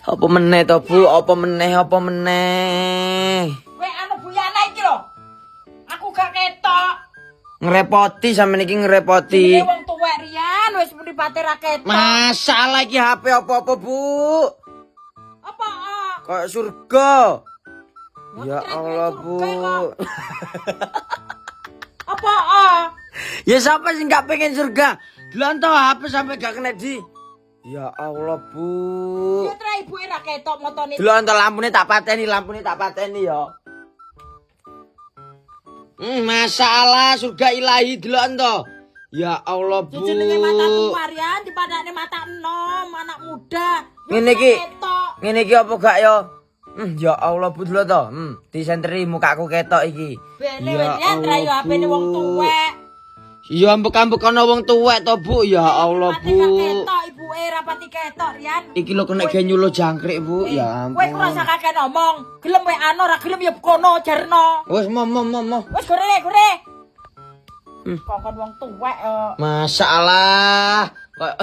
Apa meneh to, Bu? Apa meneh? Weh anu buyana iki lho. Aku gak ketok. Ngrepoti sampeyan iki ngrepoti. Jenenge wong tuwek riyan wis mripate ra ketok. Masalah iki HP apa-apa, Bu? Apa? Kayak surga. Ya Motret Allah, surga Bu. kok. Apa? Ya siapa sih gak pengen surga? Delon to HP sampai gak kena di. Ya Allah, Bu. Ya tra ibuke ra ketok motone. Delon to lampune tak pateni ya. Masalah surga ilahi delon to. Ya Allah, Bu. Jenenge mata Marian dipadane mata enom, anak muda. Ngene iki apa gak ya? Ya Allah, Bu delon to. Disentri mukaku ketok iki. Bene Marian tra yo HP-ne wong tuwek. Ya ambek-ambek ana wong tuwek to, Bu. Ya Allah, Bu. Ketok ibuke rapati ketok Rian. Iki lho kena nyulo jangkrik, Bu. Ya Kowe ampun. ora usah kakek ngomong. Gelem wae anu ora gelem ya kono jarno. Wes mom. Wis gore. Kok wong tuwek Masalah. Kok